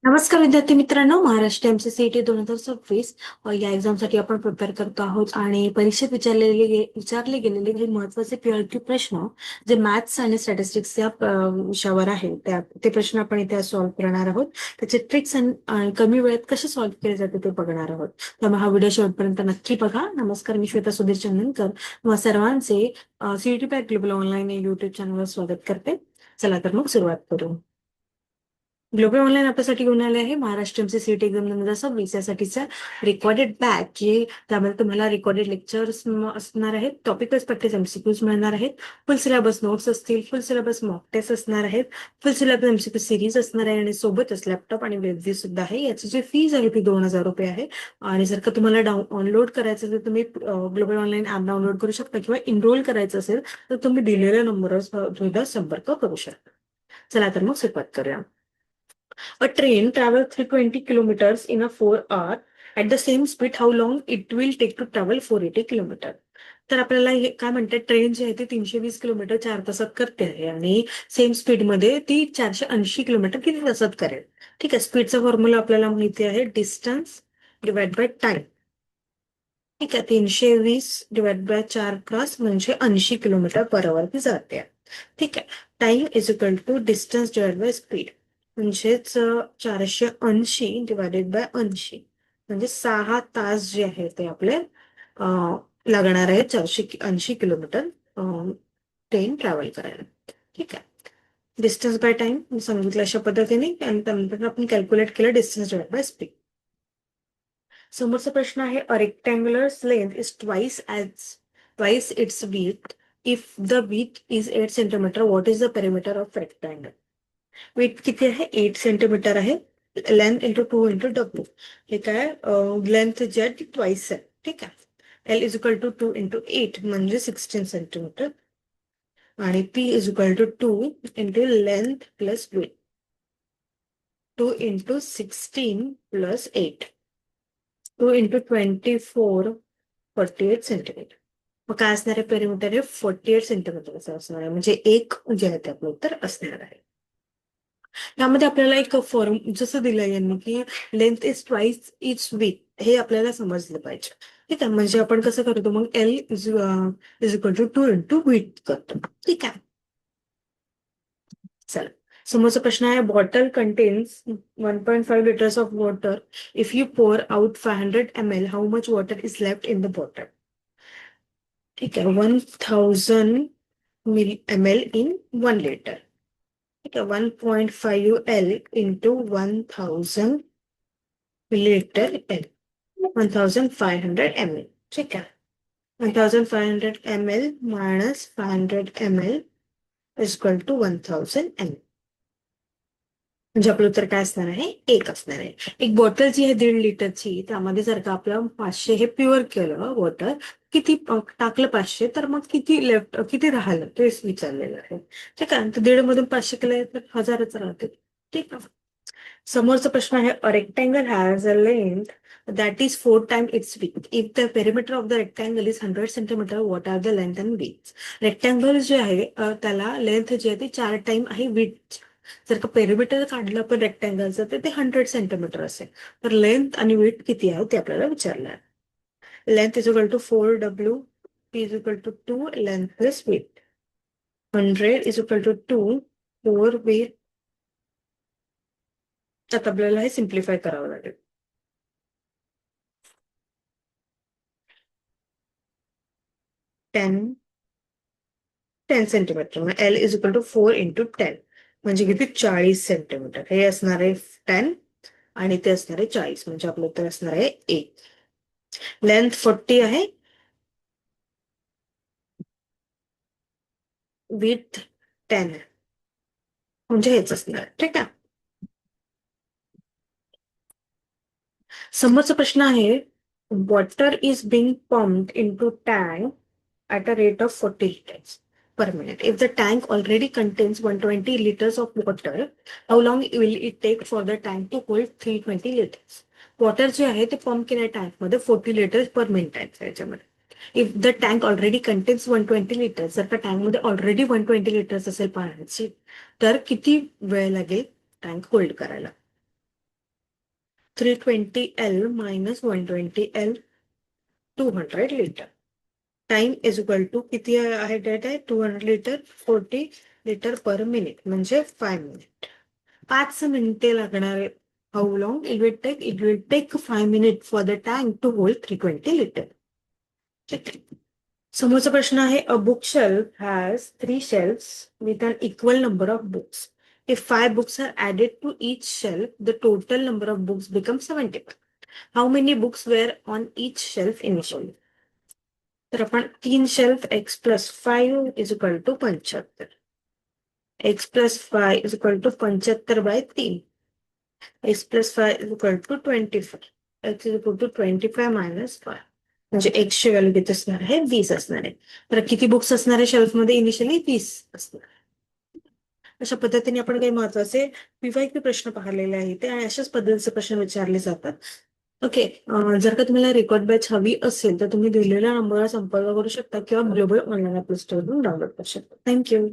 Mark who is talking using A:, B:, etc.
A: नमस्कार विद्यार्थी मित्रांनो, महाराष्ट्र एमसीसीईटी 2026 या एक्झामसाठी आपण प्रिपेअर करतो आहोत आणि परीक्षेत विचारले गेलेले काही महत्वाचे पीआरक्यू प्रश्न जे मॅथ्स आणि स्टॅटिस्टिक्स या विषयावर आहे ते प्रश्न आपण इथे सॉल्व्ह करणार आहोत. त्याचे ट्रिक्स आणि कमी वेळेत कसे सॉल्व्ह केले जाते ते बघणार आहोत. त्यामुळे हा व्हिडिओ शेवटपर्यंत नक्की बघा. नमस्कार, मी श्वेता सुधीर चंदनकर व सर्वांचे सीईटी पॅक ग्लोबल ऑनलाईन या युट्यूब चॅनलवर स्वागत करते. चला तर मग सुरुवात करू. ग्लोबल ऑनलाईन आपल्यासाठी घेऊन आले आहे महाराष्ट्र एमसीसीईटी एक्झाम 2026 यासाठीचा रेकॉर्डेड बॅच, जे त्यामध्ये तुम्हाला रेकॉर्डेड लेक्चर्स असणार आहेत, टॉपिक वाईज प्रॅक्टिस एमसीक्यूज मिळणार आहेत, फुल सिलेबस नोट्स असतील, फुल सिलेबस मॉक टेस्ट असणार आहेत, फुल सिलेबस एमसीक्यू सिरीज असणार आहे आणि सोबतच लॅपटॉप आणि वेबजी सुद्धा आहे. याची जी फीज आहे ती 2,000 रुपये आहे. आणि जर का तुम्हाला डाउनलोड करायचं असेल तर तुम्ही ग्लोबल ऑनलाईन ऍप डाउनलोड करू शकता किंवा इनरोल करायचं असेल तर तुम्ही दिलेल्या नंबरवर सुद्धा संपर्क करू शकता. चला तर मग सुरुवात करूया. A train travels 320 kilometers in a 4 hour. At the same speed, how long it will take to travel 480 kilometer? तर आपल्याला हे काय म्हणतात, ट्रेन जी आहे ती 320 किलोमीटर 4 तासात करते आहे आणि सेम स्पीड मध्ये ती 480 किलोमीटर किती तासात करेल. ठीक आहे, स्पीडचा फॉर्म्युला आपल्याला माहिती आहे, डिस्टन्स डिवाइड बाय टाइम. ठीक आहे, 320 डिवाइड बाय 4 तास म्हणजे 80 किलोमीटर पर आवर ती जाते. ठीक आहे, time is equal to distance divide by speed म्हणजेच 480 डिवायडेड बाय 80 म्हणजे 6 तास जे आहे ते आपले लागणार आहे 480 किलोमीटर ट्रेन ट्रॅव्हल करायला. ठीक आहे, डिस्टन्स बाय टाइम सांगितलं अशा पद्धतीने आणि त्यानंतर आपण कॅल्क्युलेट केलं डिस्टन्स डिवाइड बाय स्पीड. समोरचा प्रश्न आहे, a rectangular length is twice its width if the width is 8 centimetre, what is the perimeter of rectangle. Width किती आहे, 8 सेंटीमीटर आहे. लेंथ इंटू 2 इंटू डब्ल्यू, हे काय लेंथ जी आहे ती ट्वाइस आहे. ठीक आहे, L is equal to 2 into 8 म्हणजे 16 सेंटीमीटर आणि P is equal to 2 into length plus width, 2 into 16 plus 8, 2 into 24, 48 centimetre. मग काय असणार आहे, पेरिमीटर हे 48 सेंटीमीटर असं असणार आहे, म्हणजे एक जे आहे ते आपलं उत्तर असणार आहे. यामध्ये आपल्याला एक फॉर्म जसं दिलंय यांनी की length is twice its with, हे आपल्याला समजलं पाहिजे. ठीक आहे, म्हणजे आपण कसं करतो मग L is equal to 2 into width करतो. ठीक आहे, चला समोरचा प्रश्न आहे, bottle contains 1.5 liters of water. If you pour out 500 ml, how much water is left in the bottle. ठीक आहे, 1000 ml इन 1 liter. ठीक आहे, 1.5L into 1000 litre L, 1500 ml. ठीक आहे, 1500 ml minus 500 ml is equal to 1000 ml. म्हणजे आपलं उत्तर काय असणार आहे, एक असणार आहे. एक बॉटल जी आहे 1.5 लिटरची, त्यामध्ये जर का आपलं 500 हे प्युअर केलं वॉटर, किती टाकलं 500 तर मग किती लेफ्ट किती राहिलं तेच विचारलेलं आहे. ठीक आहे, तर 1.5 मधून 500 केलं तर 1000च राहते. ठीक आहे, समोरचा प्रश्न आहे, a rectangle has a length that is 4 times its width. If the perimeter of the rectangle is 100 centimeter, what are the length and width? Rectangle जे आहे त्याला लेंथ जी आहे ती 4 टाइम आहे विथ. जर का पेरिमीटर काढलं आपण रेक्टँगलचं तर ते 100 सेंटीमीटर असेल, तर लेंथ आणि विथ किती आहे ते आपल्याला विचारलं आहे. Length is equal to 4W, P is equal to 2 length plus width, 100 is equal to 2 4 width. आता आपल्याला हे सिम्प्लिफाय करावं लागेल. 10 सेंटीमीटर म्हणजे L is equal to 4 into 10 म्हणजे किती, 40 सेंटीमीटर. हे असणार आहे 10 आणि ते असणार आहे 40, म्हणजे आपलं उत्तर असणार आहे 1. लेंथ 40 आहे, विथ 10 आहे, म्हणजे हेच असणार. ठीक आहे, समोरचा प्रश्न आहे, water is being pumped into tank at a rate of 40 liters per minute. If the tank already contains 120 liters of water, how long will it take for the tank to hold 320 liters? Water जे आहे ते pump केल्या tank मध्ये 40 litres per minute आहे त्याच्यामध्ये. If the tank already contains 120 litres, जर का tank मध्ये ऑलरेडी 120 लिटर्स असेल पाण्याची, तर किती वेळ लागेल टँक होल्ड करायला. 320L minus 120L 200 litre. Time is equal to किती आहे डेट आहे 200 लिटर 40 लिटर पर मिनिट म्हणजे 5 मिनिट. 5 मिनिटे लागणार आहे. How long it will take? It will take 5 minute for the tank to hold 320 litre. समोरचा प्रश्न आहे a book shelf has 3 shelves with an equal number of books. If 5 books are added to each shelf, the total number of books becomes 75. How many books were on each shelf initially? तर आपण 3 shelf x plus 5 is equal to 75. x plus 5 is equal to 75 by 3. x plus 5 is equal to 25. x is equal to 25 minus 5. म्हणजे x ची value किती असणार आहे 20 असणार आहे. तर किती बुक्स असणार आहे शेल्फमध्ये इनिशियली 20 असणार. अशा पद्धतीने आपण काही महत्वाचे पीवायक्यू प्रश्न पाहिलेले आहेत ते आणि अशाच पद्धतीचे प्रश्न विचारले जातात. ओके. जर का तुम्हाला रेकॉर्ड बॅच हवी असेल तर तुम्ही दिलेल्या नंबरवर संपर्क करू शकता किंवा ग्लोबल ऑनलाईन ऍप स्टोअरवरून डाउनलोड करू शकता. थँक्यू.